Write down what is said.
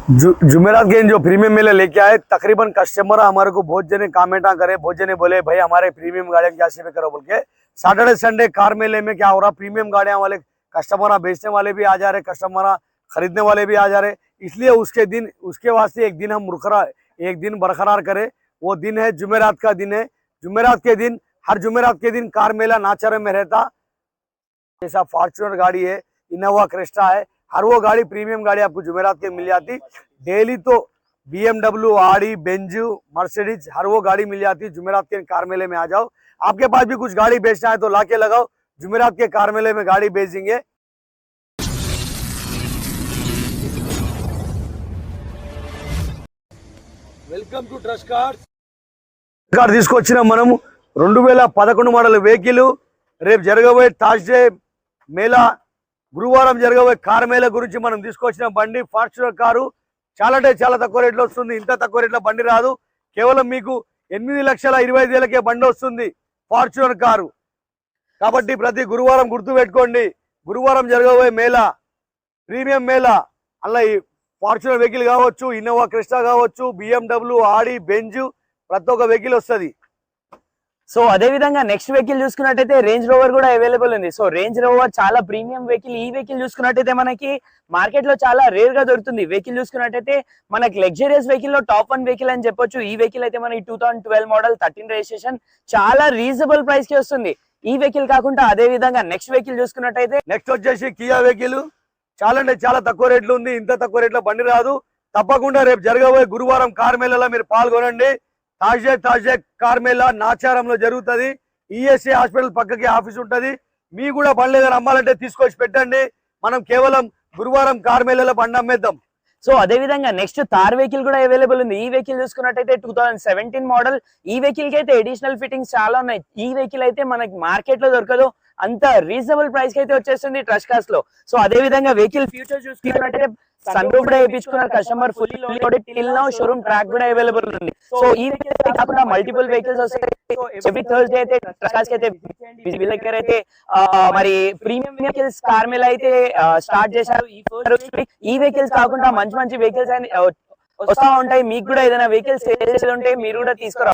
जुमेरात के जो प्रीमियम मेले लेके आए, तकरीबन कस्टमर हमारे को बहुत जने कमेंट करे, बहुत जने बोले भाई हमारे प्रीमियम गाड़ियां क्या सेवा करो बोल के। सैटरडे संडे कार मेले में क्या हो रहा, प्रीमियम गाड़ियां वाले कस्टमर बेचने वाले भी आ जा रहे, कस्टमर खरीदने वाले भी आ जा रहे। इसलिए उसके वास्ते एक दिन बरकरार करे। वो दिन है जुमेरात का दिन है। जुमेरात के दिन, हर जुमेरात के दिन कार मेला नाचारे में रहता। जैसा फॉर्च्यूनर गाड़ी है, इनोवा क्रेस्टा है, हर वो गाड़ी प्रीमियम गाड़ी आपको जुमेरात के मिल जाती। डेली तो BMW, आडी, बेंज, मर्सिडीज हर वो गाड़ी मिल जाती। जुमेरात के कार मेले में आ जाओ। आपके पास भी कुछ गाड़ी बेचना है तो लाके लगाओ, जुमेरात के कार मेले में गाड़ी बेच देंगे। వెల్కమ్ టు ట్రస్ట్ కార్స్ తీసుకొచ్చిన మనము 2011 మోడల్ వెహికల్ రేపు జరగబోయే థర్స్డే మేళా, గురువారం జరగబోయే కార్ మేళా గురించి మనం తీసుకొచ్చిన బండి ఫార్చ్యూనర్ కారు. చాలా అంటే చాలా తక్కువ రేట్లో వస్తుంది. ఇంత తక్కువ రేట్లో బండి రాదు. కేవలం మీకు 8,25,000కే బండి వస్తుంది ఫార్చ్యూనర్ కారు. కాబట్టి ప్రతి గురువారం గుర్తు పెట్టుకోండి, గురువారం జరగబోయే మేళా ప్రీమియం మేళా. అలా ఫార్చ్యూనర్ వెహికల్ కావచ్చు, ఇన్నోవా క్రిస్టా కావచ్చు, BMW, ఆడి, బెంజ్ ప్రతి ఒక్క వెహికల్ వస్తుంది. సో అదే విధంగా నెక్స్ట్ వెహికల్ చూసుకున్నట్టయితే రేంజ్ రోవర్ కూడా అవైలబుల్ ఉంది. సో రేంజ్ రోవర్ చాలా ప్రీమియం వెహికల్. ఈ వెహికల్ చూసుకున్నట్టయితే మనకి మార్కెట్ లో చాలా రేర్ గా దొరుకుతుంది. వెహికల్ చూసుకున్నట్టయితే మనకి లగ్జరియస్ వెహికల్ లో టాప్ 1 వెహికల్ అని చెప్పొచ్చు. ఈ వెహికల్ అయితే మనకి 2012 మోడల్, 13 రిజిస్ట్రేషన్, చాలా రీజనబుల్ ప్రైస్ కి వస్తుంది. ఈ వెహికల్ కాకుండా అదే విధంగా నెక్స్ట్ వెహికల్ చూసుకున్నట్టయితే నెక్స్ట్ వచ్చేసి కియా వెహికల్. చాలా అంటే చాలా తక్కువ రేట్లు ఉంది. ఇంత తక్కువ రేట్లో బండి రాదు. తప్పకుండా రేపు జరగబోయే గురువారం కార్ మేళాలో మీరు పాల్గొనండి. తాజే కార్ మేళా నాచారంలో జరుగుతుంది. ఈఎస్ఏ హాస్పిటల్ పక్కకి ఆఫీస్ ఉంటది. మీ కూడా బండ్లు ఏదైనా అమ్మాలంటే తీసుకొచ్చి పెట్టండి. మనం కేవలం గురువారం కార్ మేళాలో బండి అమ్మేద్దాం. సో అదే విధంగా నెక్స్ట్ థార్ వెహికల్ కూడా అవైలబుల్ ఉంది. ఈ వెహికల్ చూసుకున్నట్టయితే 2017 మోడల్. ఈ వెహికల్ కి అయితే అడిషనల్ ఫిట్టింగ్స్ చాలా ఉన్నాయి. ఈ వెహికల్ అయితే మనకి మార్కెట్ లో దొరకదు. అంత రీజనబుల్ ప్రైస్ కి అయితే వచ్చేస్తుంది ట్రస్ట్ కార్స్ లో. సో అదే విధంగా వెహికల్ ఫ్యూచర్ చూసుకున్నట్టయితే సన్ రూఫ్ కూడా వేయించుకున్నారు customer. Fully loaded till now showroom track కూడా అవైలబుల్ ఉంది. సో ఈ వెహికల్ కాకుండా మల్టిపుల్ వెహికల్స్ వస్తాయి. ఎవ్రీ థర్స్డే అయితే ట్రస్ట్ కార్స్ కి అయితే వీళ్ళ దగ్గర అయితే మరి ప్రీమియం వెహికల్స్ కార్ మేళా అయితే స్టార్ట్ చేశారు. ఈ వెహికల్స్ కాకుండా మంచి మంచి వెహికల్స్ వస్తా ఉంటాయి. మీకు కూడా ఏదైనా వెహికల్స్ ఉంటే మీరు కూడా తీసుకురా.